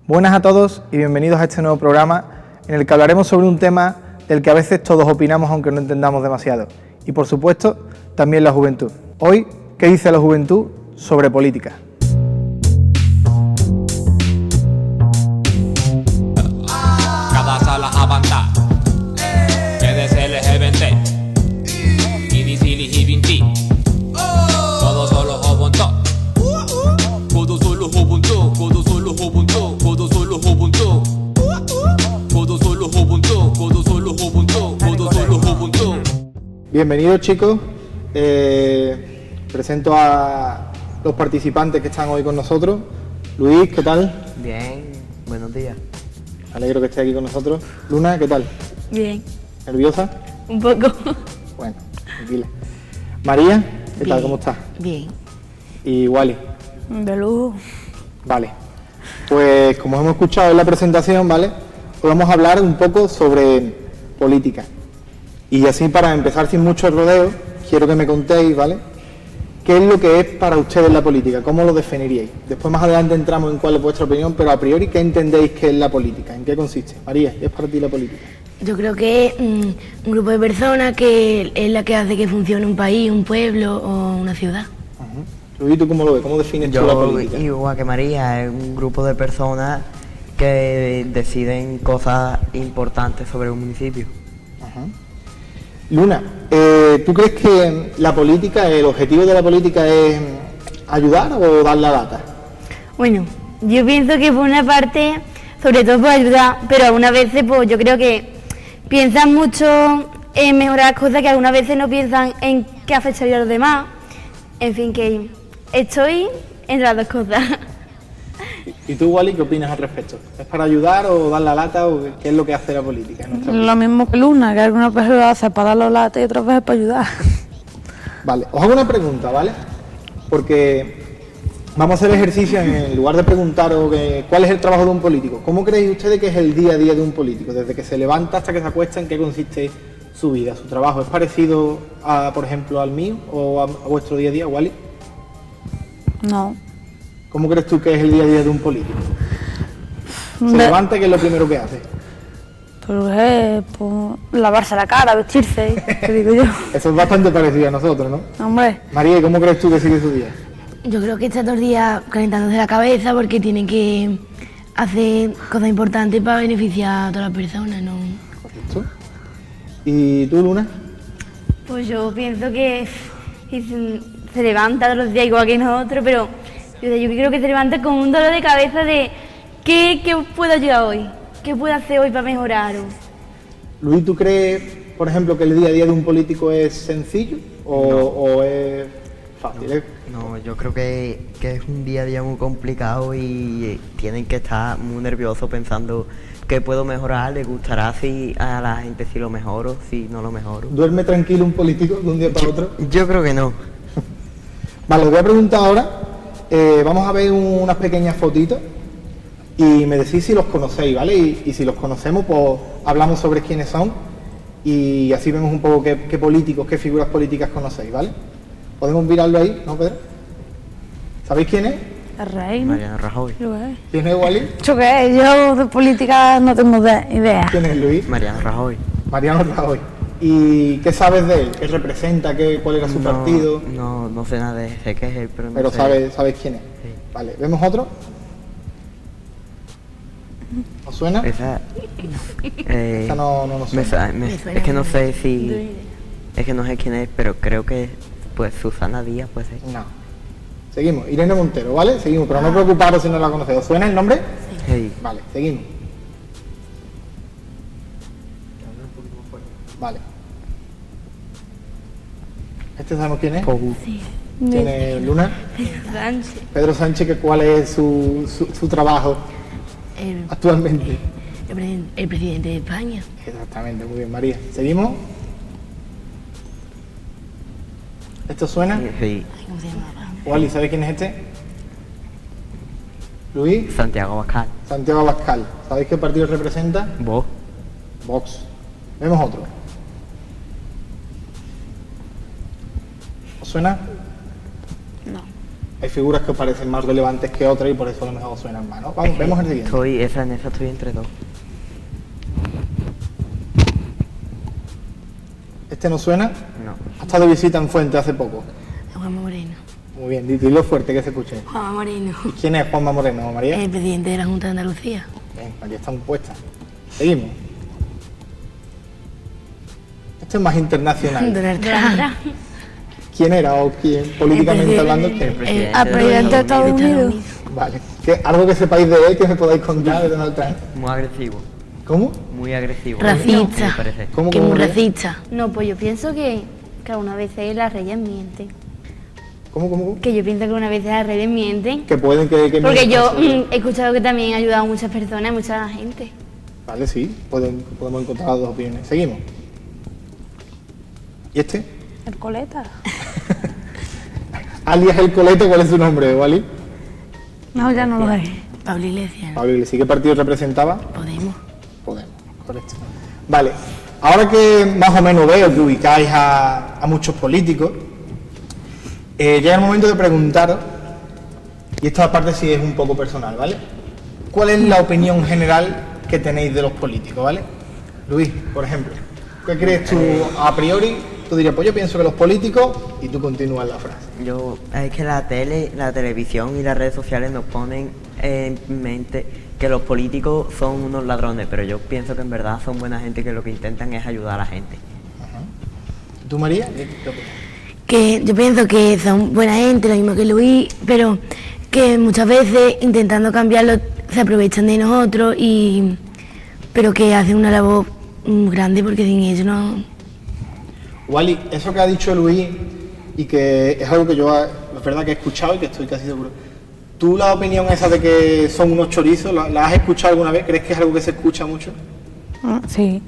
Buenas a todos y bienvenidos a este nuevo programa en el que hablaremos sobre un tema del que a veces todos opinamos aunque no entendamos demasiado. Y por supuesto, también la juventud. Hoy, ¿qué dice la juventud sobre política? Cada sala avanza, que desde LGBT y disili y vinti, todo solo Ubuntu, todo solo Ubuntu, todo solo Ubuntu, todo solo Ubuntu, todo solo Ubuntu, todo solo Ubuntu, todo solo Ubuntu. Bienvenidos chicos, presento a los participantes que están hoy con nosotros. Luis, ¿qué tal? Bien, buenos días. Alegro que esté aquí con nosotros. Luna, ¿qué tal? Bien, ¿Nerviosa? un poco. Bueno, tranquila. María, ¿qué tal? Bien. ¿Cómo estás? Bien. Y Wally. De lujo. Vale, pues como hemos escuchado en la presentación, ¿vale? Hoy vamos a hablar un poco sobre política. Y así para empezar sin mucho rodeo, quiero que me contéis, ¿vale? ¿Qué es lo que es para ustedes la política? ¿Cómo lo definiríais? Después más adelante entramos en cuál es vuestra opinión, pero a priori, ¿qué entendéis que es la política? ¿En qué consiste? María, ¿qué es para ti la política? Yo creo que es un grupo de personas que es la que hace que funcione un país, un pueblo o una ciudad. Luis, ¿tú cómo lo ves? ¿Cómo defines tú la Yo, política? igual que María, es un grupo de personas que deciden cosas importantes sobre un municipio. Ajá. Luna, ¿tú crees que la política, el objetivo de la política es ayudar o dar la lata? Bueno, yo pienso que por una parte, sobre todo por ayudar, pero algunas veces pues yo creo que piensan mucho en mejorar cosas que algunas veces no piensan en qué afectaría a los demás. En fin, que estoy entre las dos cosas. ¿Y tú, Wally, qué opinas al respecto? ¿Es para ayudar o dar la lata o qué es lo que hace la política en nuestra vida? Lo mismo que Luna, que algunas veces lo hace para dar los lates y otras veces para ayudar. Vale, os hago una pregunta, ¿vale? Porque vamos a hacer ejercicio en lugar de preguntaros cuál es el trabajo de un político. ¿Cómo creéis ustedes que es el día a día de un político? Desde que se levanta hasta que se acuesta, ¿en qué consiste su vida, su trabajo? ¿Es parecido, por ejemplo, al mío o a vuestro día a día, Wally? No. ¿Cómo crees tú que es el día a día de un político? Se levanta, ¿qué es lo primero que hace? Pero es pues, lavarse la cara, vestirse, te digo yo. Eso es bastante parecido a nosotros, ¿no? Hombre, María, ¿cómo crees tú que sigue su día? Yo creo que está todo el día calentándose la cabeza porque tiene que hacer cosas importantes para beneficiar a todas las personas, ¿no? ¿Correcto? ¿Y tú, Luna? Pues yo pienso que se levanta todos los días igual que nosotros, pero yo creo que se levanta con un dolor de cabeza de ¿qué puedo ayudar hoy? ¿Qué puedo hacer hoy para mejorar? Luis, ¿tú crees, por ejemplo, que el día a día de un político es sencillo o es fácil? No, yo creo que es un día a día muy complicado y tienen que estar muy nerviosos pensando qué puedo mejorar, les gustará si a la gente si lo mejoro, si no lo mejoro. ¿Duerme tranquilo un político de un día para otro? Yo creo que no. Vale, os voy a preguntar ahora, vamos a ver unas pequeñas fotitos y me decís si los conocéis, ¿vale? Y si los conocemos, pues hablamos sobre quiénes son y así vemos un poco qué políticos, qué figuras políticas conocéis, ¿vale? ¿Podemos mirarlo ahí, no, Pedro? ¿Sabéis quién es? el rey, ¿no? Mariano Rajoy. Yo qué sé. ¿Quién es, Wally? ¿Yo qué? Yo de política no tengo idea. ¿Quién es, Luis? Mariano Rajoy. Mariano Rajoy. ¿Y qué sabes de él? ¿Qué representa? ¿Cuál era su partido? No sé nada de sé que es él, pero no Pero sé. sabes quién es. Sí. Vale, ¿vemos otro? ¿Os suena? Esa, Esta no nos me suena. es que no sé si... Es que no sé quién es, pero creo que pues Susana Díaz puede ser. No. Seguimos. Irene Montero, ¿vale? Seguimos, pero no preocuparos si no la conocéis. ¿Os suena el nombre? Sí. Vale, seguimos. Vale. ¿Este sabemos quién es? ¿Quién es, Luna? Sánchez. Pedro Sánchez, ¿cuál es su trabajo El, actualmente? el presidente de España. Exactamente, muy bien, María. ¿Seguimos? ¿Esto suena? Sí. ¿Cómo se llama? Wally, ¿sabes quién es este? Luis. Santiago Abascal. Santiago Abascal. ¿Sabéis qué partido representa? Vos. Vox. Vemos otro. ¿Os suena? No. Hay figuras que os parecen más relevantes que otras y por eso a lo mejor os suenan más, ¿no? Vamos, vemos el siguiente. En esa estoy entre dos. ¿Este no suena? No. Ha estado de visita en Fuente hace poco. Juanma Moreno. Muy bien, dilo fuerte que se escuche. Juanma Moreno. ¿Quién es Juanma Moreno, María? El presidente de la Junta de Andalucía. Bien, aquí están puestas. Seguimos. Esto es más internacional. Donald Trump. ¿Quién era o quién, políticamente hablando? El presidente Al presidente de Estados Unidos. Vale. ¿Algo que sepáis de él que me podáis contar de Donald Trump? Muy agresivo. ¿Cómo? Muy agresivo. Racista. Me parece. ¿Cómo? Que es muy ¿Cómo? racista. No, pues yo pienso que algunas veces las redes mienten. ¿Cómo? Que yo pienso que algunas veces las redes mienten. Que pueden que Porque yo mientan. he escuchado que también ha ayudado a muchas personas, a mucha gente. Vale, sí, podemos encontrar las dos opiniones. Seguimos. ¿Y este? El coleta. Alias El Coleto, ¿cuál es su nombre, Wally? No, ya no lo es. Pablo Iglesias. Pablo Iglesias. ¿Qué partido representaba? Podemos. Podemos, correcto. Vale, ahora que más o menos veo que ubicáis a muchos políticos, llega el momento de preguntaros, y esto aparte sí es un poco personal, ¿vale? ¿Cuál es la opinión general que tenéis de los políticos, ¿vale? Luis, por ejemplo, ¿qué crees tú a priori? Tú dirías, pues yo pienso que los políticos, y tú continúas la frase. Es que la televisión y las redes sociales nos ponen en mente que los políticos son unos ladrones, pero yo pienso que en verdad son buena gente que lo que intentan es ayudar a la gente. ¿Tú, María? ¿Qué opinas? Que yo pienso que son buena gente, lo mismo que Luis, pero que muchas veces intentando cambiarlo se aprovechan de nosotros pero que hacen una labor grande porque sin ellos no. Wally, eso que ha dicho Luis y que es algo que yo es verdad que he escuchado y que estoy casi seguro. ¿Tú la opinión esa de que son unos chorizos, la has escuchado alguna vez? ¿Crees que es algo que se escucha mucho? Sí.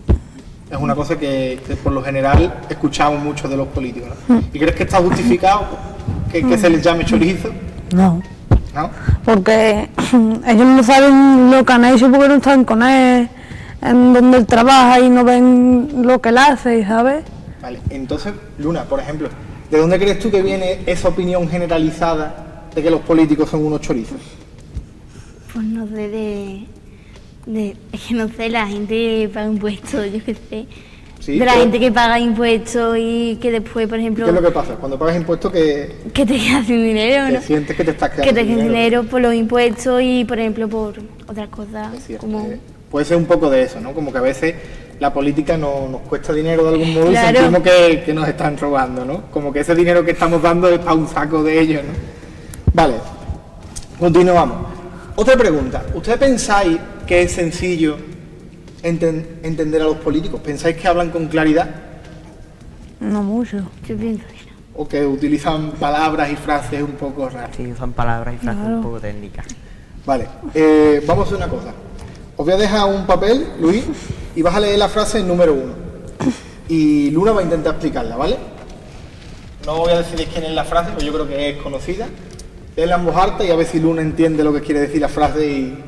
Es una cosa que por lo general escuchamos mucho de los políticos, ¿no? ¿Y crees que está justificado que se les llame chorizo? No. ¿No? Porque ellos no saben lo que han hecho porque no están con él, en donde él trabaja y no ven lo que él hace, ¿sabes? Vale, entonces, Luna, por ejemplo, ¿de dónde crees tú que viene esa opinión generalizada de que los políticos son unos chorizos? Pues no sé, es que no sé, la gente paga impuestos, yo qué sé. Sí, de la pero- gente que paga impuestos y que después, por ejemplo, ¿Qué es lo que pasa? Cuando pagas impuestos que que te quedas sin dinero, te ¿no? sientes que te estás quedando Que te sin quedas sin dinero por los impuestos y, por ejemplo, por otras cosas, Es cierto, como... puede ser un poco de eso, ¿no? Como que a veces la política nos cuesta dinero de algún modo Claro. y sentimos que nos están robando, ¿no? Como que ese dinero que estamos dando es para un saco de ellos, ¿no? Vale, continuamos. Otra pregunta. ¿Ustedes pensáis que es sencillo entender a los políticos? ¿Pensáis que hablan con claridad? No mucho. Yo pienso que no. ¿O que utilizan palabras y frases un poco raras? Sí, usan palabras y frases Claro. un poco técnicas. Vale, vamos a hacer una cosa. Os voy a dejar un papel, Luis, y vas a leer la frase número 1. Y Luna va a intentar explicarla, ¿vale? No voy a decidir quién es la frase, pero yo creo que es conocida. Léela en voz alta y a ver si Luna entiende lo que quiere decir la frase y...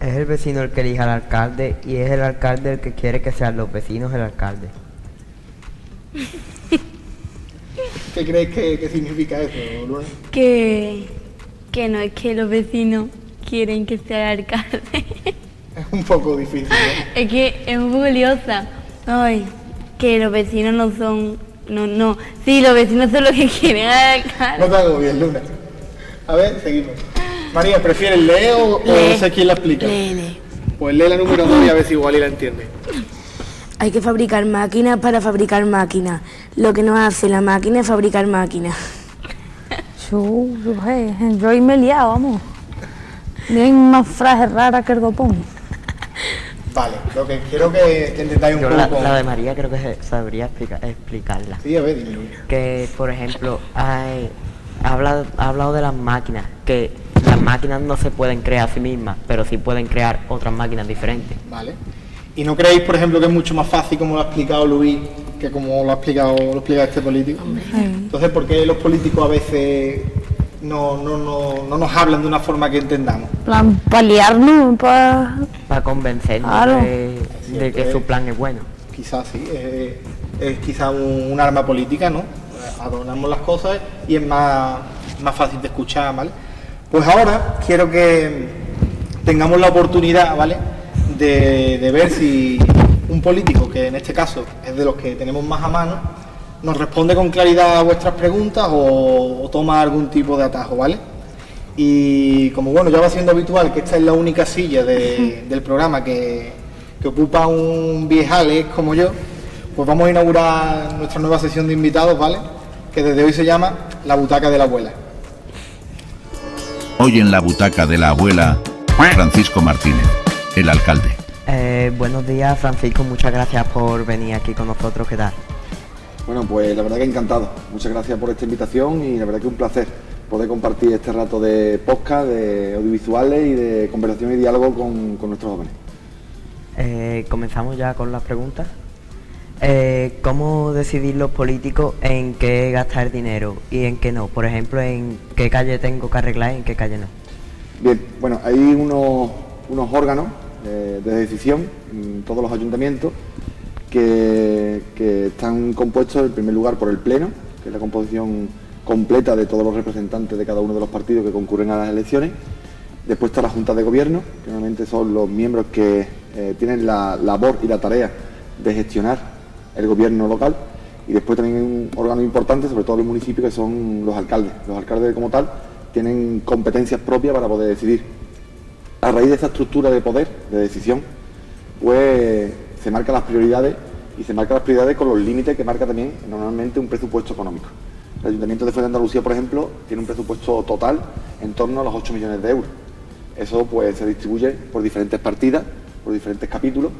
Es el vecino el que elige al alcalde y es el alcalde el que quiere que sean los vecinos el alcalde. ¿Qué crees que significa eso, Luna? Que no es que los vecinos quieren que sea el alcalde. Es un poco difícil, ¿no? Es que es un poco liosa. Ay, que los vecinos no son... No. Sí, los vecinos son los que quieren al alcalde. No te hago bien, Luna. A ver, seguimos. María, ¿prefieres leer o Lee. sé quién la explica? Lee. Pues lee la número 2 y a ver si igual y la entiende. Hay que fabricar máquinas para fabricar máquinas. Lo que no hace la máquina es fabricar máquinas. Yo ahí me he liado, vamos. Tienen más frases raras que el dopón. Vale, lo que quiero que entendáis un Yo poco... la de María creo que sabría explicarla. Sí, a ver, dime, Luis. Que, por ejemplo, ha hablado de las máquinas, que las máquinas no se pueden crear a sí mismas, pero sí pueden crear otras máquinas diferentes. Vale. ¿Y no creéis, por ejemplo, que es mucho más fácil como lo ha explicado Luis que como lo explica este político? Entonces, ¿por qué los políticos a veces no nos hablan de una forma que entendamos? Plan, para liarnos, para... Para convencernos Claro. de que su plan es bueno. Quizás sí, es quizás un arma política, ¿no? Adornamos las cosas y es más más fácil de escuchar, ¿vale? Pues ahora quiero que tengamos la oportunidad, ¿vale?, de ver si un político, que en este caso es de los que tenemos más a mano, nos responde con claridad a vuestras preguntas o toma algún tipo de atajo, ¿vale? Y como bueno, ya va siendo habitual que esta es la única silla del programa que ocupa un viejales como yo, pues vamos a inaugurar nuestra nueva sesión de invitados, ¿vale?, que desde hoy se llama La Butaca de la Abuela. Hoy en La Butaca de la Abuela, Francisco Martínez, el alcalde. Buenos días, Francisco, muchas gracias por venir aquí con nosotros, ¿qué tal? Bueno, pues la verdad que encantado. Muchas gracias por esta invitación y la verdad que un placer poder compartir este rato de podcast, de audiovisuales y de conversación y diálogo con nuestros jóvenes. Comenzamos ya con las preguntas. ¿Cómo decidir los políticos en qué gastar dinero y en qué no? Por ejemplo, en qué calle tengo que arreglar y en qué calle no. Bien, bueno, hay unos órganos de decisión en todos los ayuntamientos que están compuestos en primer lugar por el Pleno, que es la composición completa de todos los representantes de cada uno de los partidos que concurren a las elecciones. Después está la Junta de Gobierno, que normalmente son los miembros que tienen la labor y la tarea de gestionar el gobierno local. Y después también hay un órgano importante, sobre todo en los municipios, que son los alcaldes. Los alcaldes como tal tienen competencias propias para poder decidir. A raíz de esa estructura de poder, de decisión, pues se marcan las prioridades y se marcan las prioridades con los límites que marca también normalmente un presupuesto económico. El Ayuntamiento de Fuente de Andalucía, por ejemplo, tiene un presupuesto total en torno a los 8 millones de euros. Eso pues se distribuye por diferentes partidas, por diferentes capítulos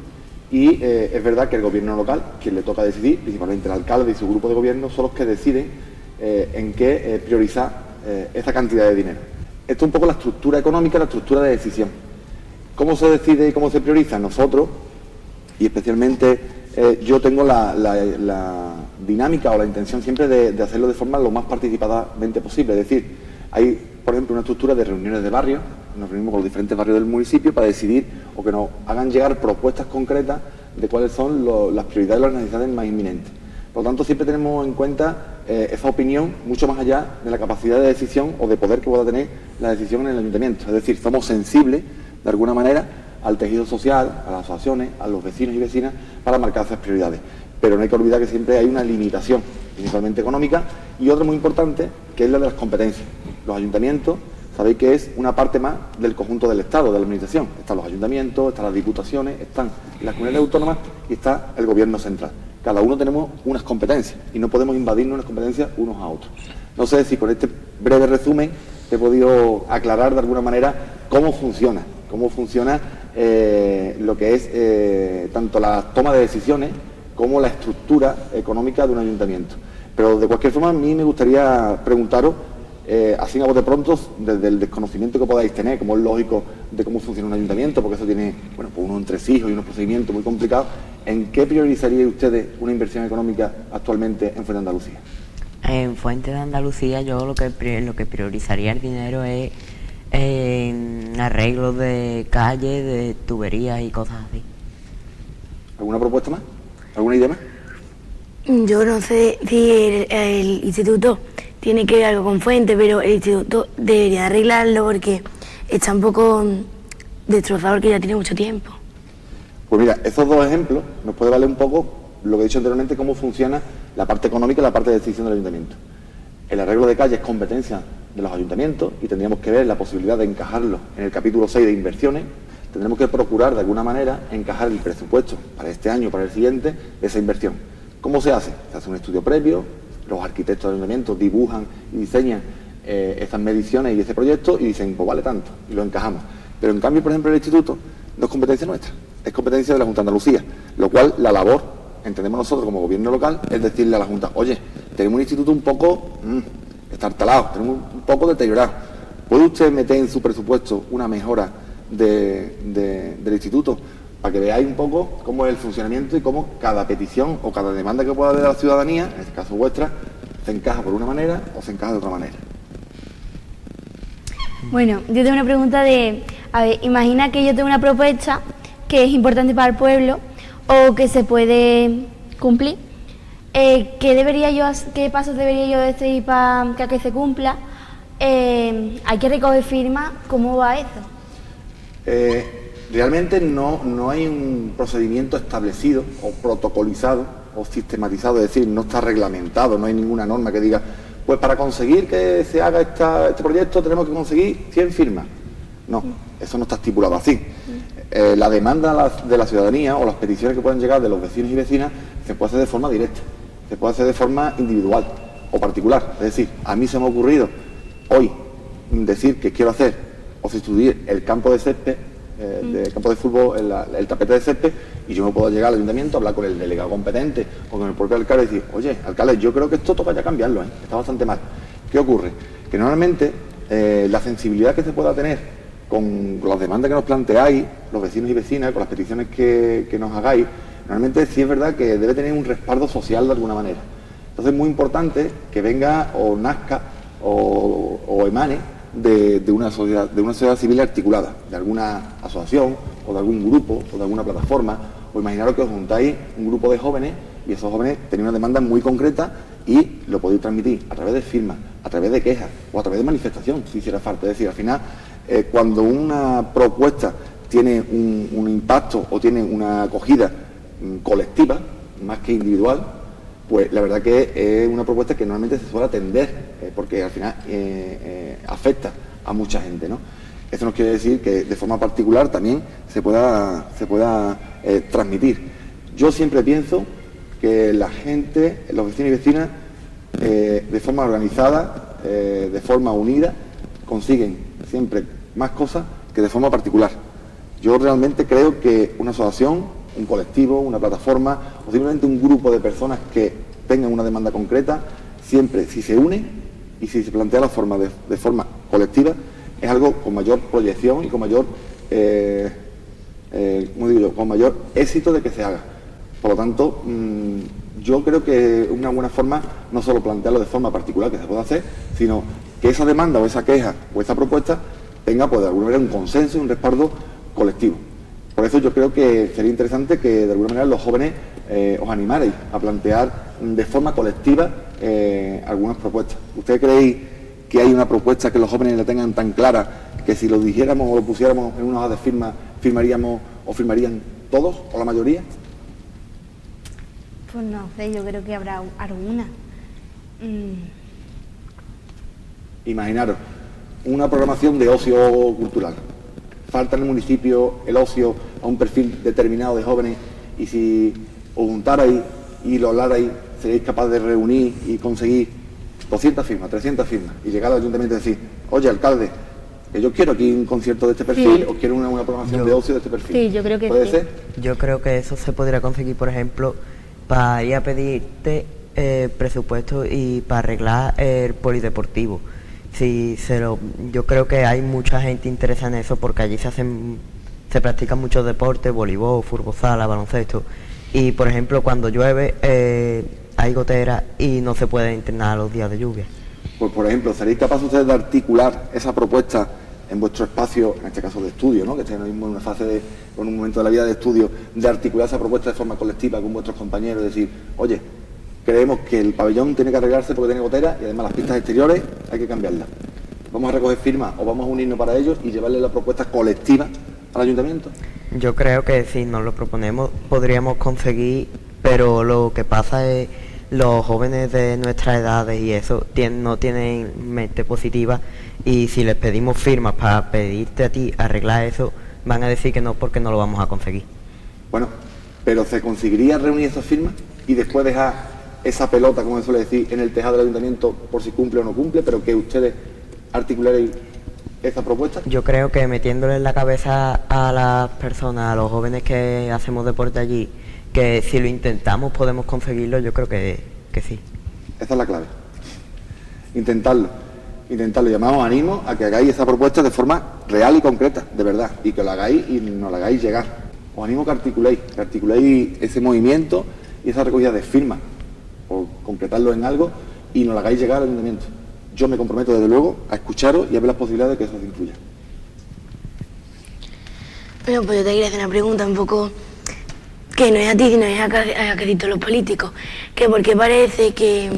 y es verdad que el gobierno local, quien le toca decidir, principalmente el alcalde y su grupo de gobierno, son los que deciden en qué priorizar esa cantidad de dinero. Esto es un poco la estructura económica, la estructura de decisión. ¿Cómo se decide y cómo se prioriza? Nosotros, y especialmente yo tengo la dinámica o la intención siempre de hacerlo de forma lo más participadamente posible. Es decir, hay, por ejemplo, una estructura de reuniones de barrio, nos reunimos con los diferentes barrios del municipio para decidir o que nos hagan llegar propuestas concretas de cuáles son las prioridades y las necesidades más inminentes. Por lo tanto, siempre tenemos en cuenta esa opinión mucho más allá de la capacidad de decisión o de poder que pueda tener la decisión en el ayuntamiento. Es decir, somos sensibles, de alguna manera, al tejido social, a las asociaciones, a los vecinos y vecinas, para marcar esas prioridades. Pero no hay que olvidar que siempre hay una limitación, principalmente económica, y otra muy importante, que es la de las competencias. Los ayuntamientos, sabéis que es una parte más del conjunto del Estado, de la administración. Están los ayuntamientos, están las diputaciones, están las comunidades autónomas y está el gobierno central. Cada uno tenemos unas competencias y no podemos invadirnos unas competencias unos a otros. No sé si con este breve resumen he podido aclarar de alguna manera cómo funciona lo que es tanto la toma de decisiones como la estructura económica de un ayuntamiento. Pero de cualquier forma a mí me gustaría preguntaros, así a bote pronto, desde el desconocimiento que podáis tener, como es lógico, de cómo funciona un ayuntamiento, porque eso tiene, bueno, pues unos entresijos y unos procedimientos muy complicados, ¿en qué priorizaríais ustedes una inversión económica actualmente en Fuente de Andalucía? En Fuente de Andalucía yo lo que priorizaría el dinero es en arreglos de calles, de tuberías y cosas así. ¿Alguna propuesta más? ¿Alguna idea más? Yo no sé si el instituto tiene que ver algo con Fuente, pero el instituto debería arreglarlo porque está un poco destrozado porque ya tiene mucho tiempo. Pues mira, esos dos ejemplos nos puede valer un poco lo que he dicho anteriormente, cómo funciona la parte económica y la parte de decisión del ayuntamiento. El arreglo de calles es competencia de los ayuntamientos y tendríamos que ver la posibilidad de encajarlo en el capítulo 6 de inversiones. Tendremos que procurar de alguna manera encajar el presupuesto para este año, para el siguiente, de esa inversión. ¿Cómo se hace? Se hace un estudio previo, los arquitectos del ayuntamiento dibujan y diseñan esas mediciones y ese proyecto y dicen, pues vale tanto, y lo encajamos. Pero en cambio, por ejemplo, el instituto no es competencia nuestra, es competencia de la Junta de Andalucía, lo cual la labor, entendemos nosotros como gobierno local, es decirle a la Junta, oye, tenemos un instituto un poco estartalado, tenemos un poco deteriorado. ¿Puede usted meter en su presupuesto una mejora del instituto para que veáis un poco cómo es el funcionamiento y cómo cada petición o cada demanda que pueda haber de la ciudadanía, en este caso vuestra, se encaja por una manera o se encaja de otra manera? Bueno, yo tengo una pregunta a ver, imagina que yo tengo una propuesta que es importante para el pueblo o que se puede cumplir. ¿Qué pasos debería yo seguir para que se cumpla? hay que recoger firmas, ¿cómo va eso? Realmente no hay un procedimiento establecido o protocolizado o sistematizado, es decir, no está reglamentado, no hay ninguna norma que diga, pues para conseguir que se haga este proyecto tenemos que conseguir 100 firmas. No, eso no está estipulado así. La demanda de la ciudadanía o las peticiones que puedan llegar de los vecinos y vecinas se puede hacer de forma directa, se puede hacer de forma individual o particular. Es decir, a mí se me ha ocurrido hoy decir que quiero hacer o sustituir el campo de césped, del campo de fútbol, el tapete de césped, y yo me puedo llegar al ayuntamiento, hablar con el delegado competente o con el propio alcalde y decir, oye, alcalde, yo creo que esto toca ya cambiarlo, está bastante mal. ¿Qué ocurre? Que normalmente la sensibilidad que se pueda tener con las demandas que nos planteáis, los vecinos y vecinas, con las peticiones que nos hagáis, normalmente sí es verdad que debe tener un respaldo social de alguna manera. Entonces es muy importante que venga o nazca o emane de una sociedad civil articulada, de alguna asociación o de algún grupo o de alguna plataforma. O imaginaros que os juntáis un grupo de jóvenes y esos jóvenes tienen una demanda muy concreta y lo podéis transmitir a través de firmas, a través de quejas o a través de manifestación, si hiciera falta. Es decir, al final, cuando una propuesta tiene un impacto o tiene una acogida colectiva, más que individual, pues la verdad que es una propuesta que normalmente se suele atender, porque al final afecta a mucha gente, ¿no? Esto nos quiere decir que de forma particular también se pueda transmitir. Yo siempre pienso que la gente, los vecinos y vecinas, de forma organizada, de forma unida, consiguen siempre más cosas que de forma particular. Yo realmente creo que una asociación, un colectivo, una plataforma o simplemente un grupo de personas que tengan una demanda concreta, siempre si se une y si se plantea de forma colectiva, es algo con mayor proyección y con mayor, con mayor éxito de que se haga. Por lo tanto, yo creo que es una buena forma no solo plantearlo de forma particular que se puede hacer, sino que esa demanda o esa queja o esa propuesta tenga pues de alguna manera un consenso y un respaldo colectivo. Por eso yo creo que sería interesante que de alguna manera los jóvenes os animarais a plantear de forma colectiva algunas propuestas. ¿Ustedes creéis que hay una propuesta que los jóvenes la tengan tan clara que si lo dijéramos o lo pusiéramos en una hoja de firma, firmaríamos o firmarían todos o la mayoría? Pues no sé, yo creo que habrá alguna. Imaginaros, una programación de ocio cultural. Falta en el municipio el ocio a un perfil determinado de jóvenes y si os juntarais y lo hablarais, seréis capaces de reunir y conseguir 200 firmas, 300 firmas y llegar al ayuntamiento y decir, oye, alcalde, que yo quiero aquí un concierto de este perfil o quiero una programación de ocio de este perfil. Sí, yo creo que ¿Puede sí. ser? Yo creo que eso se podría conseguir, por ejemplo, para ir a pedirte presupuesto y para arreglar el polideportivo. Yo creo que hay mucha gente interesada en eso porque allí se practican muchos deportes, voleibol, fútbol sala, baloncesto. Y por ejemplo, cuando llueve hay goteras y no se puede entrenar los días de lluvia. Pues por ejemplo, ¿seréis capaces ustedes de articular esa propuesta en vuestro espacio, en este caso de estudio, ¿no? Que estéis ahora mismo en una fase en un momento de la vida de estudio, de articular esa propuesta de forma colectiva con vuestros compañeros, decir, oye, creemos que el pabellón tiene que arreglarse porque tiene goteras y además las pistas exteriores hay que cambiarlas. Vamos a recoger firmas o vamos a unirnos para ellos y llevarle la propuesta colectiva al ayuntamiento. Yo creo que si nos lo proponemos podríamos conseguir, pero lo que pasa es los jóvenes de nuestras edades y eso no tienen mente positiva y si les pedimos firmas para pedirte a ti arreglar eso, van a decir que no porque no lo vamos a conseguir. Bueno, pero ¿se conseguiría reunir esas firmas y después dejar esa pelota, como se suele decir, en el tejado del ayuntamiento por si cumple o no cumple, pero que ustedes articularéis esa propuesta? Yo creo que metiéndole en la cabeza a las personas, a los jóvenes que hacemos deporte allí, que si lo intentamos podemos conseguirlo, yo creo que sí. Esa es la clave. Intentarlo. Llamamos ánimo a que hagáis esa propuesta de forma real y concreta, de verdad, y que lo hagáis y nos la hagáis llegar. Os animo que articuléis ese movimiento y esa recogida de firmas, o concretarlo en algo y nos la hagáis llegar al ayuntamiento. Yo me comprometo desde luego a escucharos y a ver las posibilidades de que eso se incluya. Bueno, pues yo te quería hacer una pregunta un poco que no es a ti, sino es a casi todos los políticos, que porque parece que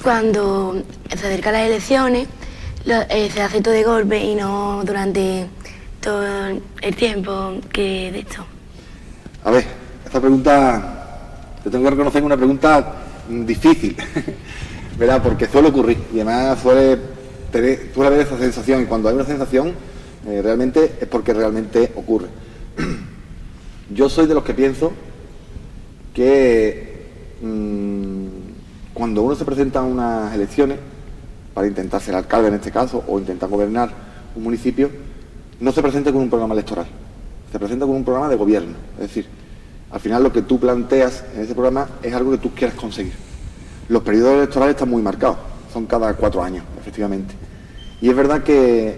cuando se acercan las elecciones, se hace todo de golpe y no durante todo el tiempo que de esto. A ver, esta pregunta, te tengo que reconocer que es una pregunta difícil, ¿verdad? Porque suele ocurrir y además suele haber esa sensación, y cuando hay una sensación realmente es porque realmente ocurre. Yo soy de los que pienso que cuando uno se presenta a unas elecciones para intentar ser alcalde en este caso o intentar gobernar un municipio, no se presenta con un programa electoral, se presenta con un programa de gobierno. Es decir, al final lo que tú planteas en ese programa es algo que tú quieras conseguir. Los periodos electorales están muy marcados, son cada 4 años, efectivamente. Y es verdad que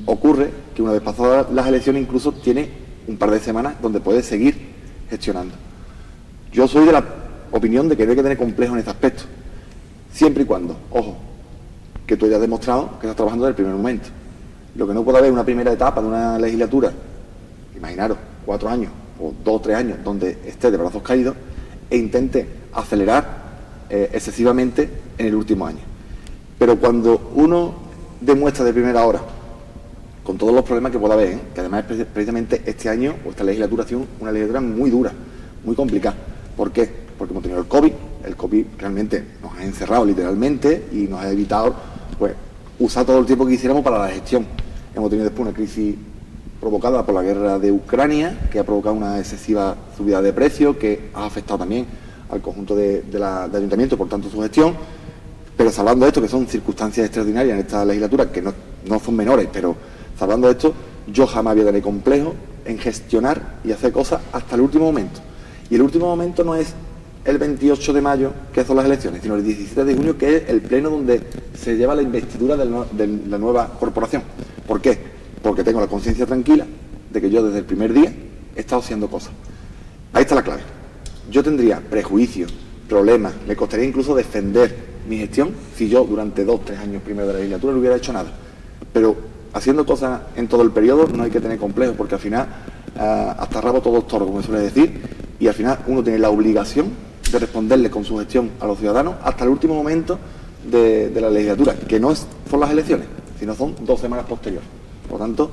ocurre que una vez pasadas las elecciones incluso tiene un par de semanas donde puede seguir gestionando. Yo soy de la opinión de que no hay que tener complejo en este aspecto, siempre y cuando, ojo, que tú hayas demostrado que estás trabajando desde el primer momento. Lo que no puede haber una primera etapa de una legislatura, imaginaros, 4 años o 2 o 3 años, donde esté de brazos caídos e intente acelerar excesivamente en el último año. Pero cuando uno demuestra de primera hora, con todos los problemas que pueda haber, que además es precisamente este año o esta legislatura ha sido una legislatura muy dura, muy complicada. ¿Por qué? Porque hemos tenido el COVID realmente nos ha encerrado literalmente y nos ha evitado pues usar todo el tiempo que quisiéramos para la gestión. Hemos tenido después una crisis provocada por la guerra de Ucrania, que ha provocado una excesiva subida de precios, que ha afectado también al conjunto de ayuntamientos, por tanto su gestión. Pero salvando esto, que son circunstancias extraordinarias en esta legislatura, que no son menores, pero salvando esto, yo jamás voy a tener complejo en gestionar y hacer cosas hasta el último momento. Y el último momento no es el 28 de mayo, que son las elecciones, sino el 17 de junio, que es el pleno donde se lleva la investidura de la nueva corporación. ¿Por qué? Porque tengo la conciencia tranquila de que yo desde el primer día he estado haciendo cosas. Ahí está la clave. Yo tendría prejuicios, problemas, me costaría incluso defender mi gestión si yo durante 2 o 3 años primero de la legislatura no hubiera hecho nada. Pero haciendo cosas en todo el periodo no hay que tener complejos, porque al final hasta rabo todo es toro, como se suele decir, y al final uno tiene la obligación de responderle con su gestión a los ciudadanos hasta el último momento de la legislatura, que no son las elecciones, sino son 2 semanas posteriores. Por lo tanto,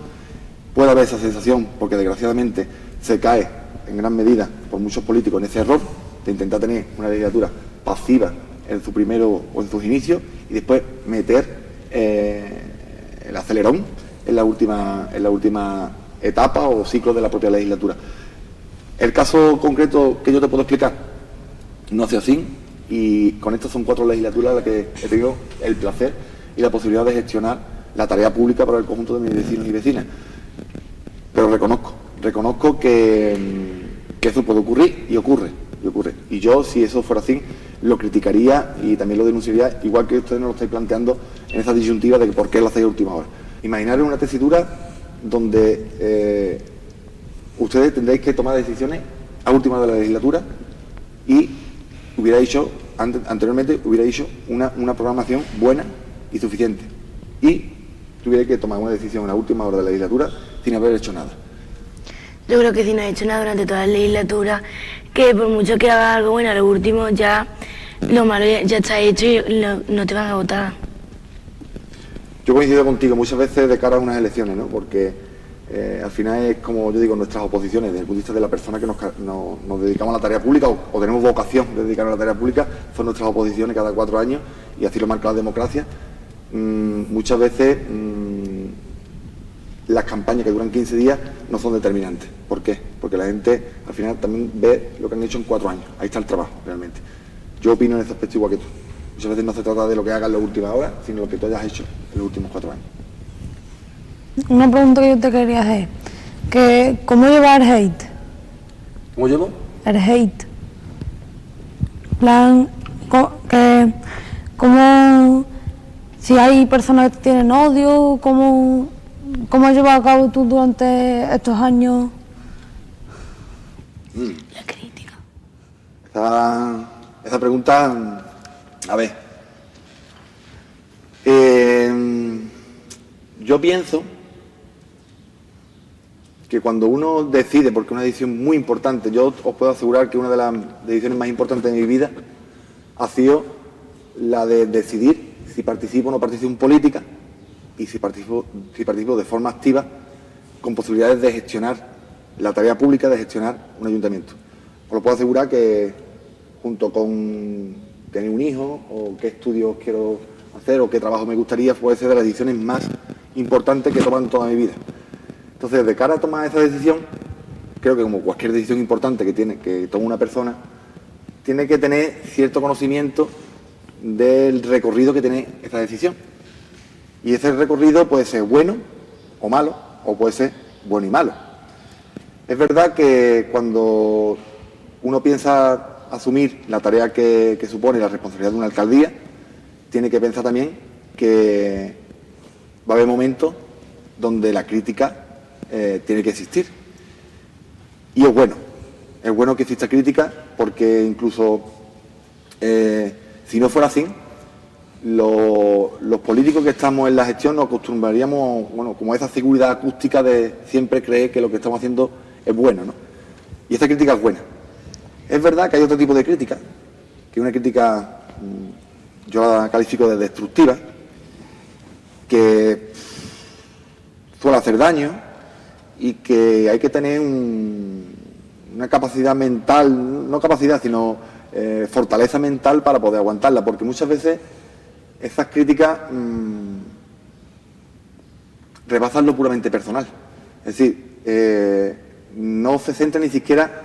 puede haber esa sensación, porque desgraciadamente se cae en gran medida por muchos políticos en ese error de intentar tener una legislatura pasiva en su primero o en sus inicios y después meter el acelerón en la última etapa o ciclo de la propia legislatura. El caso concreto que yo te puedo explicar no ha sido así, y con estas son 4 legislaturas en las que he tenido el placer y la posibilidad de gestionar la tarea pública para el conjunto de mis vecinos y vecinas. Pero reconozco que eso puede ocurrir y ocurre. Y yo, si eso fuera así, lo criticaría y también lo denunciaría, igual que ustedes nos lo estáis planteando en esa disyuntiva de que por qué lo hacéis a última hora. Imaginar una tesitura donde ustedes tendréis que tomar decisiones a última hora de la legislatura y anteriormente hubiera hecho una programación buena y suficiente. Y tuviera que tomar una decisión en la última hora de la legislatura sin haber hecho nada. Yo creo que si no has hecho nada durante toda la legislatura, que por mucho que hagas algo bueno, a lo último ya lo malo ya está hecho y no te van a votar. Yo coincido contigo muchas veces de cara a unas elecciones, ¿no? Porque al final es, como yo digo, nuestras oposiciones, desde el punto de vista de la persona que nos dedicamos a la tarea pública o tenemos vocación de dedicarnos a la tarea pública, son nuestras oposiciones cada 4 años, y así lo marca la democracia. Muchas veces las campañas que duran 15 días no son determinantes. ¿Por qué? Porque la gente al final también ve lo que han hecho en 4 años. Ahí está el trabajo, realmente. Yo opino en ese aspecto igual que tú. Muchas veces no se trata de lo que hagas en las últimas horas, sino lo que tú hayas hecho en los últimos 4 años. Una pregunta que yo te quería hacer, que ¿cómo llevar el hate? ¿Cómo llevo? El hate. En plan, ¿cómo, si hay personas que tienen odio, cómo has llevado a cabo tú durante estos años? La crítica. Esa pregunta, a ver, yo pienso que cuando uno decide, porque es una decisión muy importante, yo os puedo asegurar que una de las decisiones más importantes de mi vida ha sido la de decidir si participo o no participo en política y si participo de forma activa con posibilidades de gestionar la tarea pública, de gestionar un ayuntamiento. Os lo puedo asegurar que junto con tener un hijo o qué estudios quiero hacer o qué trabajo me gustaría, puede ser de las decisiones más importantes que he tomado en toda mi vida. Entonces, de cara a tomar esa decisión, creo que como cualquier decisión importante que toma una persona, tiene que tener cierto conocimiento del recorrido que tiene esa decisión. Y ese recorrido puede ser bueno o malo, o puede ser bueno y malo. Es verdad que cuando uno piensa asumir la tarea que supone la responsabilidad de una alcaldía, tiene que pensar también que va a haber momentos donde la crítica tiene que existir. Y es bueno que exista crítica porque incluso si no fuera así, los políticos que estamos en la gestión nos acostumbraríamos, bueno, como a esa seguridad acústica de siempre creer que lo que estamos haciendo es bueno, ¿no? Y esa crítica es buena. Es verdad que hay otro tipo de crítica, que es una crítica, yo la califico de destructiva, que suele hacer daño y que hay que tener una capacidad mental, no capacidad, sino fortaleza mental para poder aguantarla, porque muchas veces esas críticas rebasan lo puramente personal. Es decir, no se centran ni siquiera,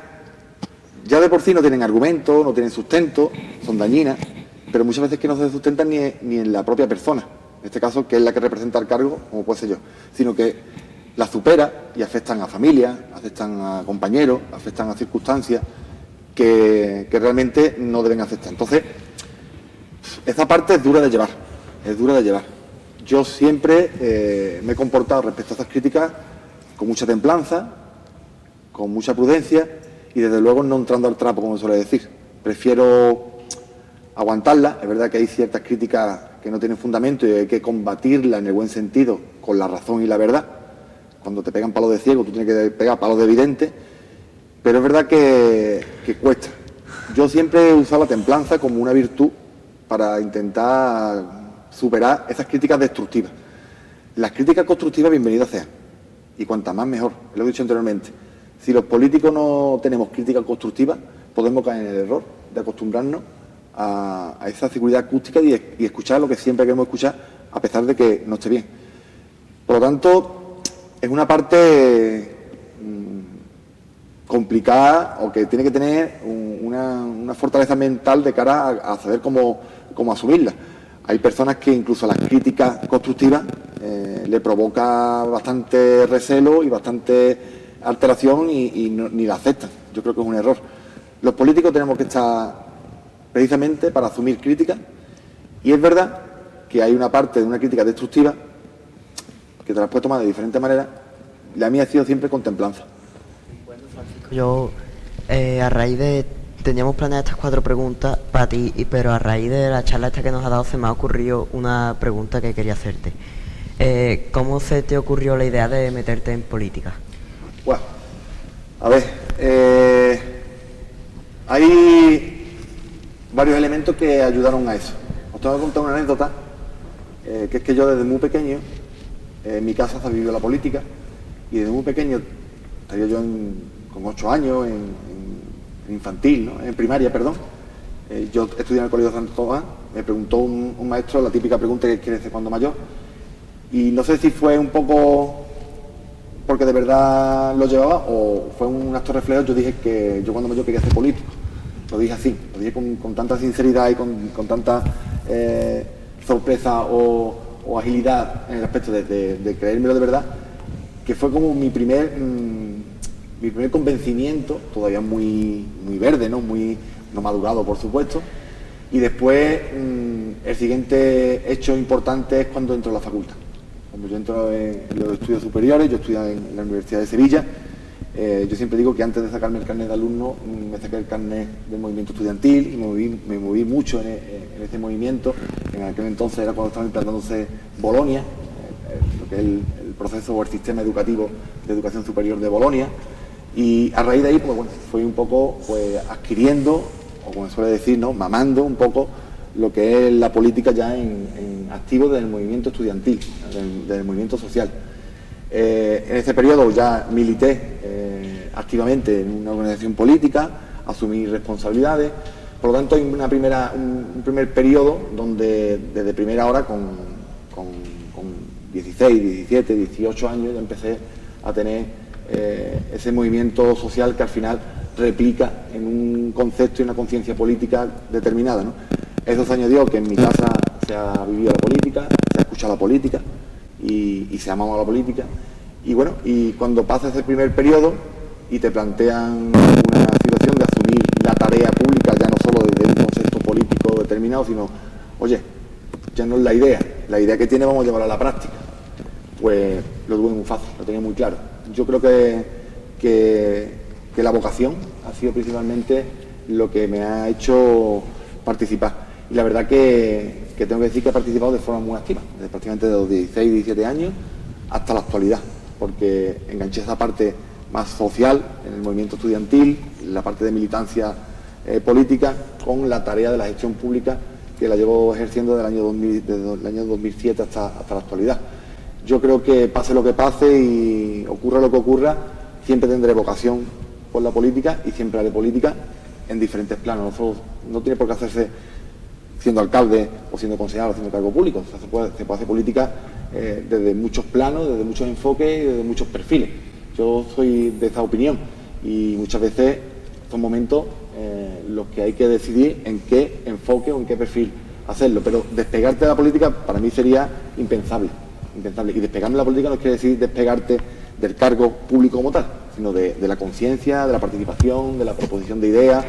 ya de por sí no tienen argumento, no tienen sustento, son dañinas, pero muchas veces que no se sustentan ni en la propia persona, en este caso, que es la que representa el cargo, como puede ser yo, sino que la supera y afectan a familias, afectan a compañeros, afectan a circunstancias que realmente no deben afectar. Entonces, esa parte es dura de llevar, Yo siempre me he comportado respecto a esas críticas con mucha templanza, con mucha prudencia y desde luego no entrando al trapo, como se suele decir. Prefiero aguantarlas. Es verdad que hay ciertas críticas que no tienen fundamento y hay que combatirlas en el buen sentido, con la razón y la verdad. Cuando te pegan palos de ciego, tú tienes que pegar palos de evidente, pero es verdad que cuesta. Yo siempre he usado la templanza como una virtud para intentar superar esas críticas destructivas. Las críticas constructivas, bienvenidas sean, y cuantas más mejor, lo he dicho anteriormente. Si los políticos no tenemos críticas constructivas, podemos caer en el error de acostumbrarnos a esa seguridad acústica y escuchar lo que siempre queremos escuchar, a pesar de que no esté bien. Por lo tanto, es una parte complicada o que tiene que tener una fortaleza mental de cara a saber cómo asumirla. Hay personas que incluso las críticas constructivas le provoca bastante recelo y bastante alteración y ni la aceptan. Yo creo que es un error. Los políticos tenemos que estar precisamente para asumir críticas y es verdad que hay una parte de una crítica destructiva que te la puedes tomar de diferentes maneras. La mía ha sido siempre con templanza. Yo, a raíz de... Teníamos planeadas estas 4 preguntas para ti, pero a raíz de la charla esta que nos ha dado se me ha ocurrido una pregunta que quería hacerte. ¿Cómo se te ocurrió la idea de meterte en política? Bueno, a ver, hay varios elementos que ayudaron a eso. Os tengo que contar una anécdota, que es que yo desde muy pequeño, en mi casa se ha vivido la política, y desde muy pequeño, estaría yo con 8 años, en infantil, ¿no? En primaria, perdón. Yo estudié en el Colegio de Santo Tomás, me preguntó un maestro la típica pregunta que quiere hacer cuando mayor, y no sé si fue un poco porque de verdad lo llevaba o fue un acto reflejo. Yo dije que yo cuando mayor quería ser político, lo dije así, lo dije con tanta sinceridad y con tanta sorpresa o agilidad en el aspecto de creérmelo de verdad, que fue como mi primer convencimiento, todavía muy verde, no madurado, por supuesto. Y después el siguiente hecho importante es cuando entro a la facultad. Cuando yo entro en los estudios superiores, yo estudié en la Universidad de Sevilla. Yo siempre digo que antes de sacarme el carnet de alumno, me saqué el carnet del movimiento estudiantil y me moví mucho en ese movimiento. En aquel entonces era cuando estaba implantándose Bolonia, lo que es el proceso o el sistema educativo de educación superior de Bolonia. Y a raíz de ahí, pues bueno, fui un poco adquiriendo, o como se suele decir, ¿no?, mamando un poco lo que es la política ya en activo del movimiento estudiantil, del movimiento social. En ese periodo ya milité activamente en una organización política, asumí responsabilidades, por lo tanto hay un primer periodo donde desde primera hora con 16, 17, 18 años ya empecé a tener ese movimiento social que al final replica en un concepto y una conciencia política determinada, ¿no? Eso se añadió que en mi casa se ha vivido la política, se ha escuchado la política y se ha amado la política. Y bueno, y cuando pasa ese primer periodo y te plantean una situación de asumir la tarea pública, ya no solo desde un concepto político determinado, sino, oye, ya no es la idea que tiene vamos a llevarla a la práctica, pues lo tuve muy fácil, lo tenía muy claro. Yo creo que la vocación ha sido principalmente lo que me ha hecho participar. Y la verdad que tengo que decir que he participado de forma muy activa, desde prácticamente de los 16, 17 años hasta la actualidad, porque enganché esa parte más social en el movimiento estudiantil, la parte de militancia política, con la tarea de la gestión pública que la llevo ejerciendo desde el año 2007 hasta la actualidad. Yo creo que pase lo que pase y ocurra lo que ocurra, siempre tendré vocación por la política y siempre haré política en diferentes planos. No tiene por qué hacerse siendo alcalde o siendo concejal o siendo cargo público. O sea, se puede hacer política desde muchos planos, desde muchos enfoques y desde muchos perfiles. Yo soy de esa opinión y muchas veces son momentos los que hay que decidir en qué enfoque o en qué perfil hacerlo. Pero despegarte de la política para mí sería impensable. Y despegarme de la política no quiere decir despegarte del cargo público como tal, sino de la conciencia, de la participación, de la proposición de ideas.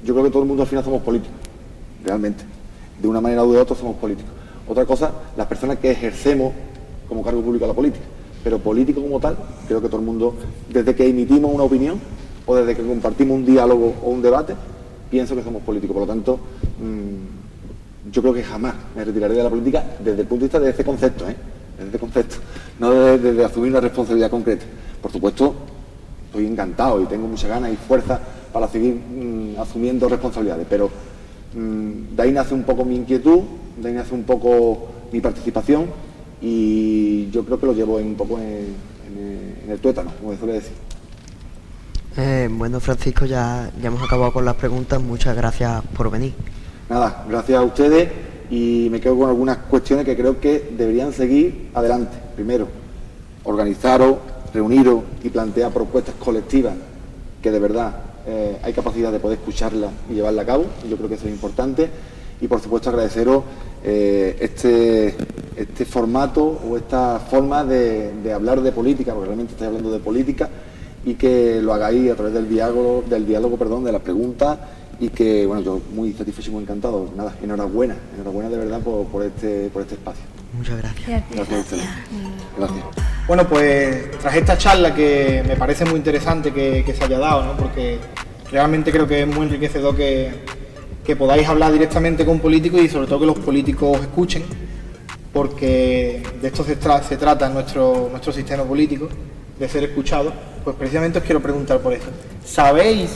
Yo creo que todo el mundo al final somos políticos, realmente. De una manera u de otra somos políticos. Otra cosa, las personas que ejercemos como cargo público la política. Pero político como tal, creo que todo el mundo, desde que emitimos una opinión o desde que compartimos un diálogo o un debate, pienso que somos políticos. Por lo tanto, yo creo que jamás me retiraré de la política desde el punto de vista de ese concepto, desde este concepto, no desde asumir una responsabilidad concreta. Por supuesto, estoy encantado y tengo muchas ganas y fuerza para seguir asumiendo responsabilidades, pero de ahí nace un poco mi inquietud, de ahí nace un poco mi participación y yo creo que lo llevo un poco en el tuétano, como se suele decir. Bueno, Francisco, ya hemos acabado con las preguntas. Muchas gracias por venir. Nada, gracias a ustedes y me quedo con algunas cuestiones que creo que deberían seguir adelante. Primero, organizaros, reuniros y plantear propuestas colectivas que de verdad hay capacidad de poder escucharlas y llevarlas a cabo. Yo creo que eso es importante. Y por supuesto agradeceros este formato o esta forma de hablar de política, porque realmente estoy hablando de política, y que lo hagáis a través del diálogo, de las preguntas, y que, bueno, yo muy satisfecho y muy encantado. Nada, enhorabuena de verdad por este espacio. Muchas gracias. Gracias a ustedes. Gracias. Bueno, pues tras esta charla que me parece muy interesante que se haya dado, ¿no? Porque realmente creo que es muy enriquecedor que podáis hablar directamente con políticos y sobre todo que los políticos os escuchen, porque de esto se trata nuestro sistema político, de ser escuchado. Pues precisamente os quiero preguntar por eso. ¿Sabéis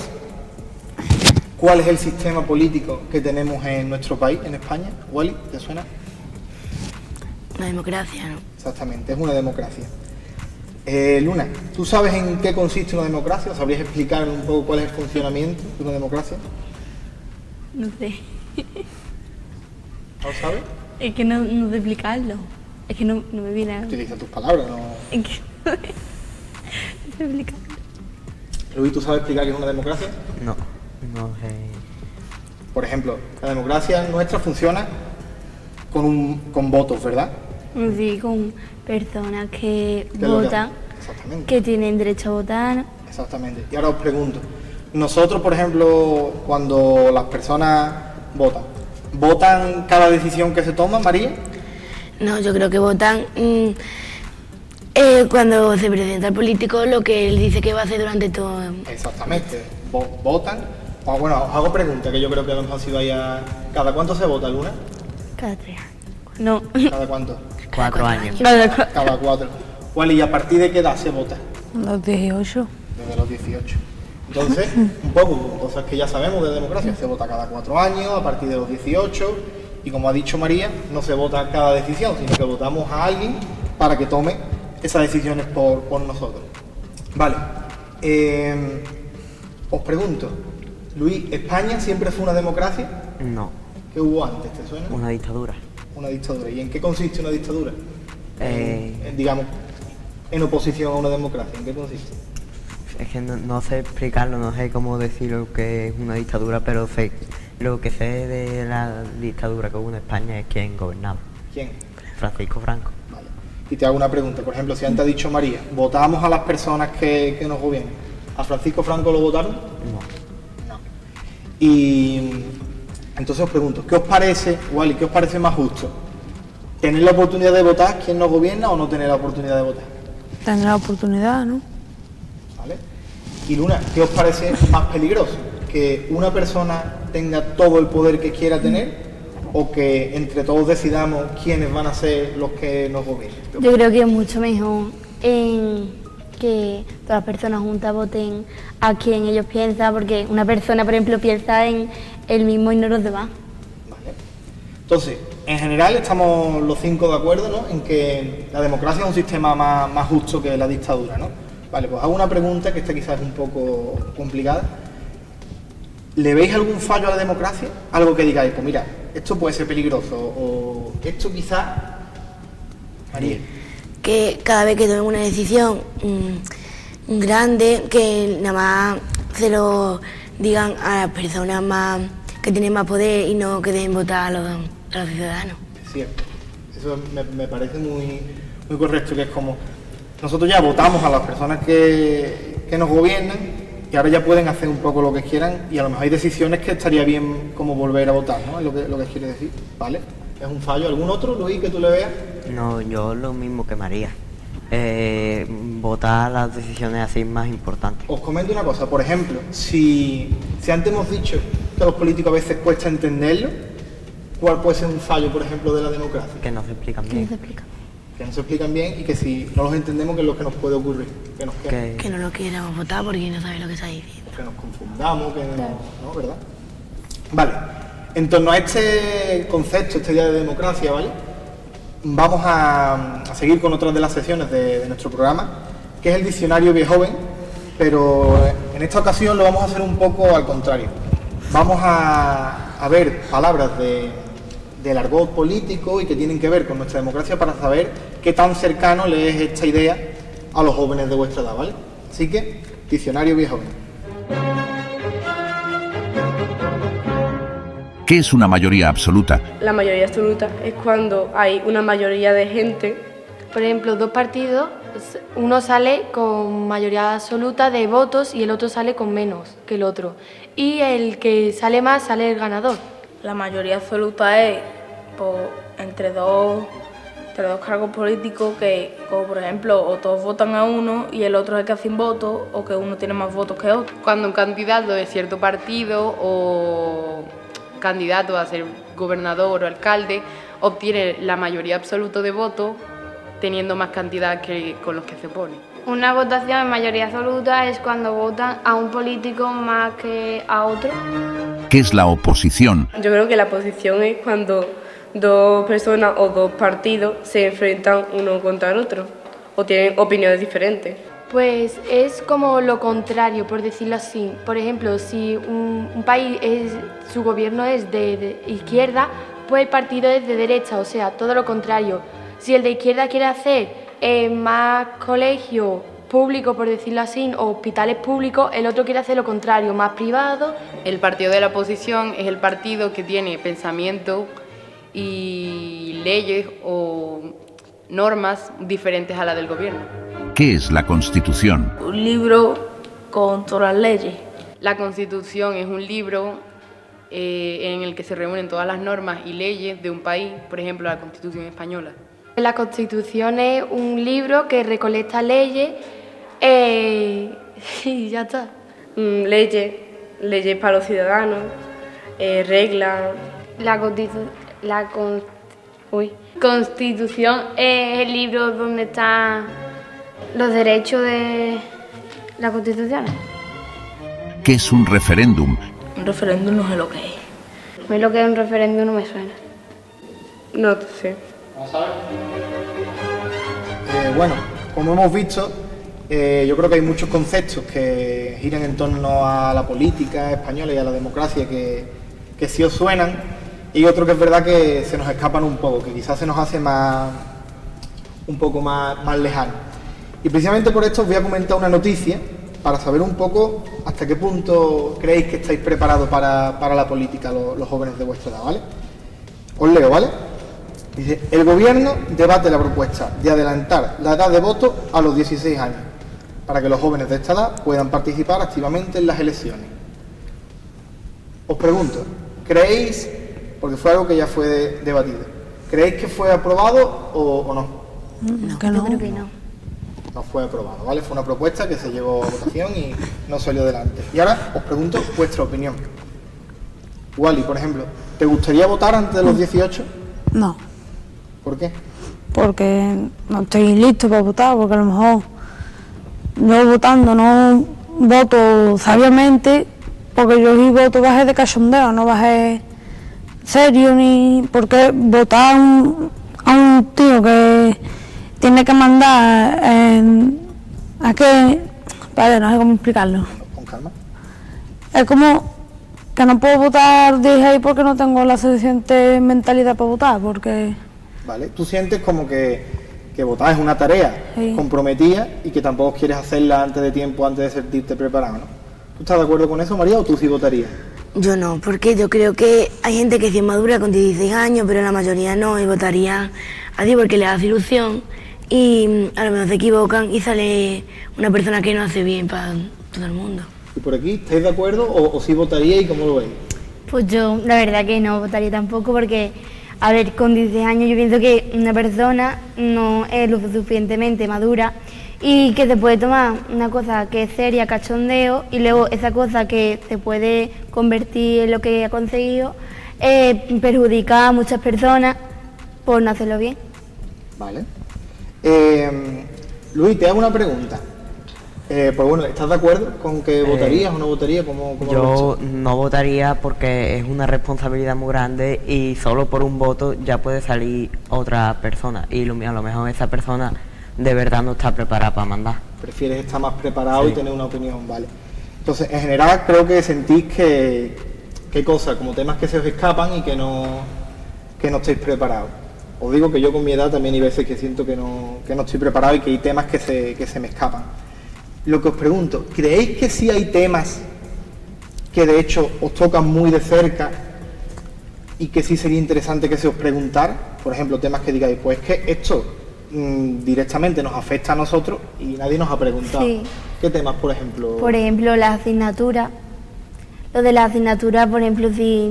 cuál es el sistema político que tenemos en nuestro país, en España? Wally, ¿te suena? Una democracia, ¿no? Exactamente, es una democracia. Luna, ¿tú sabes en qué consiste una democracia? ¿O sabrías explicar un poco cuál es el funcionamiento de una democracia? No sé. ¿No sabes? Es que no sé explicarlo. Es que no me viene a... Utiliza tus palabras, ¿no? Es que no sé explicarlo. Luis, ¿tú sabes explicar qué es una democracia? No sé. Por ejemplo, la democracia nuestra funciona con votos, ¿verdad? Sí, con personas que ¿Qué es lo que votan, hacen? Exactamente. que tienen derecho a votar. Exactamente. Y ahora os pregunto, nosotros, por ejemplo, cuando las personas ¿votan cada decisión que se toma, María? No, yo creo que votan cuando se presenta el político lo que él dice que va a hacer durante todo. Exactamente. Votan. O bueno, os hago preguntas que yo creo que a lo mejor si vais a... ¿Cada cuánto se vota, Luna? Cada 3 años. No. ¿Cada cuánto? 4 años. Cada 4. ¿Cuál y a partir de qué edad se vota? Los 18. Desde los 18. Entonces, un poco, cosas que ya sabemos de democracia, se vota cada 4 años, a partir de los 18, y como ha dicho María, no se vota cada decisión, sino que votamos a alguien para que tome esas decisiones por nosotros. Vale, os pregunto, Luis, ¿España siempre fue una democracia? No, ¿Qué hubo antes, te suena? una dictadura. Una dictadura. ¿Y en qué consiste una dictadura? Digamos, en oposición a una democracia, ¿en qué consiste? Es que no sé explicarlo, no sé cómo decir lo que es una dictadura, pero lo que sé de la dictadura que hubo en España es quién gobernaba. ¿Quién? Francisco Franco. Vale. Y te hago una pregunta, por ejemplo, si antes ha dicho María, ¿votamos a las personas que nos gobiernan? ¿A Francisco Franco lo votaron? No. Y entonces os pregunto, ¿qué os parece, Wally, qué os parece más justo? ¿Tener la oportunidad de votar quién nos gobierna o no tener la oportunidad de votar? Tener la oportunidad, ¿no? ¿Vale? Y Luna, ¿qué os parece más peligroso? ¿Que una persona tenga todo el poder que quiera tener o que entre todos decidamos quiénes van a ser los que nos gobiernen? Yo creo que es mucho mejor que todas las personas juntas voten a quien ellos piensan, porque una persona, por ejemplo, piensa en él mismo y no los demás. Vale. Entonces, en general estamos los 5 de acuerdo, ¿no?, en que la democracia es un sistema más justo que la dictadura, ¿no? Vale, pues hago una pregunta que esta quizás es un poco complicada. ¿Le veis algún fallo a la democracia? Algo que digáis, pues mira, esto puede ser peligroso, o esto quizás... María. Que cada vez que tomen una decisión grande, que nada más se lo digan a las personas más que tienen más poder y no que deben votar a los ciudadanos. Es cierto, eso me parece muy correcto, que es como nosotros ya votamos a las personas que nos gobiernan y ahora ya pueden hacer un poco lo que quieran, y a lo mejor hay decisiones que estaría bien como volver a votar, ¿no? Es lo que quiere decir, ¿vale? Es un fallo. ¿Algún otro, Luis, que tú le veas? No, yo lo mismo que María. Votar las decisiones así más importantes. Os comento una cosa, por ejemplo, si antes hemos dicho que a los políticos a veces cuesta entenderlo, ¿cuál puede ser un fallo, por ejemplo, de la democracia? Que no se explican ¿Quién bien. se explica? Que no se explican bien y que si no los entendemos, ¿qué es lo que nos puede ocurrir? Que nos quede. Que no lo quieramos votar porque no sabe lo que está diciendo. Que nos confundamos, que no, ¿verdad? Vale, en torno a este concepto, esta idea de democracia, ¿vale?, vamos a seguir con otras de las secciones de nuestro programa, que es el diccionario viejoven, pero en esta ocasión lo vamos a hacer un poco al contrario. Vamos a ver palabras del argot político y que tienen que ver con nuestra democracia para saber qué tan cercano le es esta idea a los jóvenes de vuestra edad, ¿vale? Así que, diccionario viejoven. ¿Qué es una mayoría absoluta? La mayoría absoluta es cuando hay una mayoría de gente. Por ejemplo, dos partidos, uno sale con mayoría absoluta de votos y el otro sale con menos que el otro. Y el que sale más sale el ganador. La mayoría absoluta es entre dos cargos políticos que, como por ejemplo, o todos votan a uno y el otro es el que hace un voto, o que uno tiene más votos que otro. Cuando un candidato de cierto partido o candidato a ser gobernador o alcalde obtiene la mayoría absoluta de votos teniendo más cantidad que con los que se pone. Una votación en mayoría absoluta es cuando votan a un político más que a otro. ¿Qué es la oposición? Yo creo que la oposición es cuando dos personas o dos partidos se enfrentan uno contra el otro o tienen opiniones diferentes. Pues es como lo contrario, por decirlo así. Por ejemplo, si un país su gobierno es de izquierda, pues el partido es de derecha, o sea, todo lo contrario. Si el de izquierda quiere hacer más colegios públicos, por decirlo así, o hospitales públicos, el otro quiere hacer lo contrario, más privado. El partido de la oposición es el partido que tiene pensamiento y leyes o normas diferentes a la del gobierno. ¿Qué es la Constitución? Un libro con todas las leyes. La Constitución es un libro en el que se reúnen todas las normas y leyes de un país, por ejemplo, la Constitución española. La Constitución es un libro que recolecta leyes y ya está. Leyes para los ciudadanos, reglas. La Constitución es el libro donde están los derechos de la Constitución. ¿Qué es un referéndum? Un referéndum no sé lo que es. A mí lo que es un referéndum no me suena. No sé. Bueno, como hemos visto, yo creo que hay muchos conceptos que giran en torno a la política española y a la democracia que sí os suenan, y otro que es verdad que se nos escapan un poco, que quizás se nos hace un poco más lejano. Y precisamente por esto os voy a comentar una noticia para saber un poco hasta qué punto creéis que estáis preparados para la política los jóvenes de vuestra edad, ¿vale? Os leo, ¿vale? Dice, el gobierno debate la propuesta de adelantar la edad de voto a los 16 años, para que los jóvenes de esta edad puedan participar activamente en las elecciones. Os pregunto, ¿creéis, porque fue algo que ya fue debatido, ¿creéis que fue aprobado o no? No, que no. Yo creo que no. No fue aprobado, ¿vale? Fue una propuesta que se llevó a votación y no salió adelante. Y ahora os pregunto vuestra opinión. Wally, por ejemplo, ¿te gustaría votar antes de los 18? No, ¿Por qué? porque no estoy listo para votar, porque a lo mejor yo votando no voto sabiamente, porque yo sí voto bajé de cachondeo, no bajé serio, ni porque votar a un tío que tiene que mandar a que... Vale, no sé cómo explicarlo. Con calma. Es como que no puedo votar, dije ahí, porque no tengo la suficiente mentalidad para votar, porque... ¿Vale? Tú sientes como que votar es una tarea Sí. comprometida y que tampoco quieres hacerla antes de tiempo, antes de sentirte preparado, ¿no? ¿Tú estás de acuerdo con eso, María, o tú sí votarías? Yo no, porque yo creo que hay gente que sí es madura con 16 años, pero la mayoría no, y votaría así porque le hace ilusión y a lo mejor se equivocan y sale una persona que no hace bien para todo el mundo. ¿Y por aquí estáis de acuerdo o sí votaríais y cómo lo veis? Pues yo, la verdad que no votaría tampoco porque, a ver, con 16 años yo pienso que una persona no es lo suficientemente madura y que se puede tomar una cosa que es seria, cachondeo, y luego esa cosa que se puede convertir en lo que ha conseguido, perjudica a muchas personas por no hacerlo bien. Vale. Luis, te hago una pregunta. Pues bueno, ¿estás de acuerdo con que votarías o no votarías? ¿Cómo lo Yo ves? no votaría porque es una responsabilidad muy grande y solo por un voto ya puede salir otra persona y a lo mejor esa persona de verdad no está preparada para mandar. Prefieres estar más preparado Sí. y tener una opinión, vale. Entonces, en general creo que sentís que hay cosas como temas que se os escapan y que no estáis preparados. Os digo que yo con mi edad también hay veces que siento que no estoy preparado y que hay temas que se me escapan. Lo que os pregunto, ¿creéis que sí hay temas que de hecho os tocan muy de cerca y que sí sería interesante que se os preguntara? Por ejemplo, temas que digáis, pues es que esto directamente nos afecta a nosotros y nadie nos ha preguntado. Sí. ¿Qué temas, por ejemplo? Por ejemplo, las asignaturas. Lo de las asignaturas, por ejemplo, si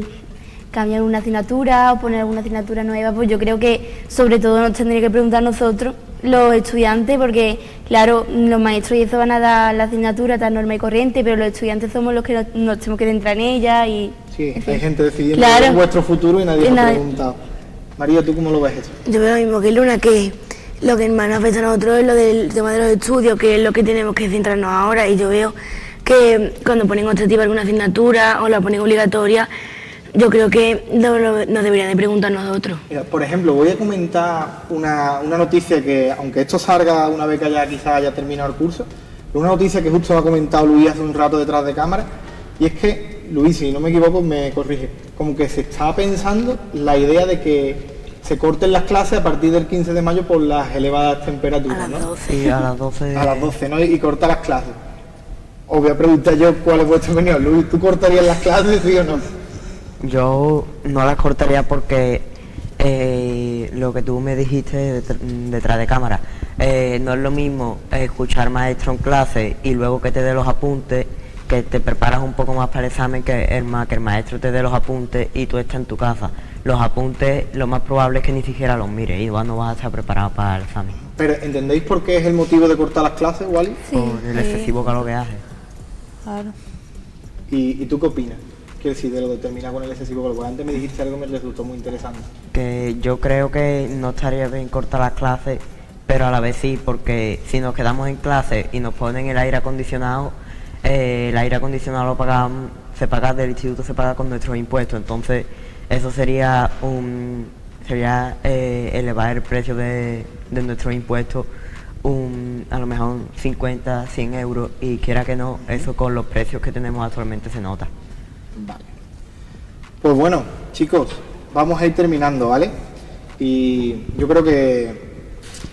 cambian una asignatura o poner alguna asignatura nueva, pues yo creo que sobre todo nos tendría que preguntar nosotros, los estudiantes, porque claro, los maestros y eso van a dar la asignatura tan normal y corriente, pero los estudiantes somos los que nos tenemos que centrar en ella y... Sí, en fin. hay gente decidiendo Claro. vuestro futuro y nadie Y os ha nadie- preguntado. María, ¿tú cómo lo ves eso? Yo veo lo mismo que Luna, que lo que más nos afecta a nosotros es lo del tema de los estudios, que es lo que tenemos que centrarnos ahora, y yo veo que cuando ponen optativa alguna asignatura o la ponen obligatoria, yo creo que nos deberían de preguntar nosotros. Mira, por ejemplo, voy a comentar una noticia que, aunque esto salga una vez que quizás haya terminado el curso, pero una noticia que justo ha comentado Luis hace un rato detrás de cámara, y es que, Luis, si no me equivoco, me corrige, como que se está pensando la idea de que se corten las clases a partir del 15 de mayo por las elevadas temperaturas, ¿no? Sí, a las 12. A las 12, ¿no? Y cortar las clases. Os voy a preguntar yo cuál es vuestra opinión. Luis, ¿tú cortarías las clases, sí o no? Yo no las cortaría porque lo que tú me dijiste detrás de cámara, no es lo mismo escuchar maestro en clase y luego que te dé los apuntes, que te preparas un poco más para el examen, que el maestro te dé los apuntes y tú estés en tu casa. Los apuntes lo más probable es que ni siquiera los mires y igual no vas a estar preparado para el examen. Pero ¿entendéis por qué es el motivo de cortar las clases, Wally? Sí, Por el excesivo calor que hace. Claro. ¿Y tú qué opinas? Quiero decir, de lo de terminar con el excesivo calor. Porque antes me dijiste algo que me resultó muy interesante. Que yo creo que no estaría bien cortar las clases, pero a la vez sí, porque si nos quedamos en clase y nos ponen el aire acondicionado, el aire acondicionado lo pagan, se paga del instituto, se paga con nuestros impuestos, entonces eso sería elevar el precio de nuestros impuestos a lo mejor 50, 100 euros, y quiera que no, eso con los precios que tenemos actualmente se nota. Vale. Pues bueno, chicos, vamos a ir terminando, ¿vale? Y yo creo que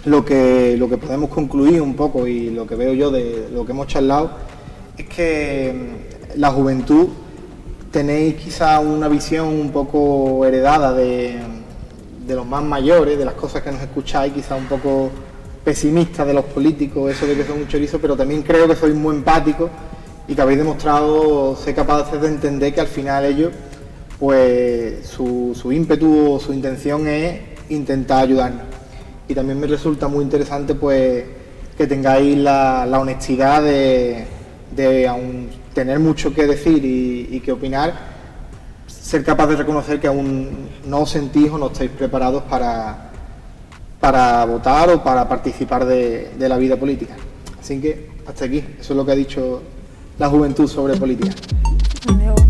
lo que podemos concluir un poco, y lo que veo yo de lo que hemos charlado, es que la juventud tenéis quizá una visión un poco heredada de los más mayores, de las cosas que nos escucháis, quizá un poco pesimista de los políticos, eso de que son un chorizo, pero también creo que sois muy empáticos y que habéis demostrado ser capaces de entender que al final ellos, pues su ímpetu o su intención es intentar ayudarnos. Y también me resulta muy interesante pues que tengáis la honestidad de aún tener mucho que decir y que opinar, ser capaz de reconocer que aún no os sentís o no estáis preparados para votar o para participar de la vida política. Así que hasta aquí, eso es lo que ha dicho la juventud sobre política. Adiós.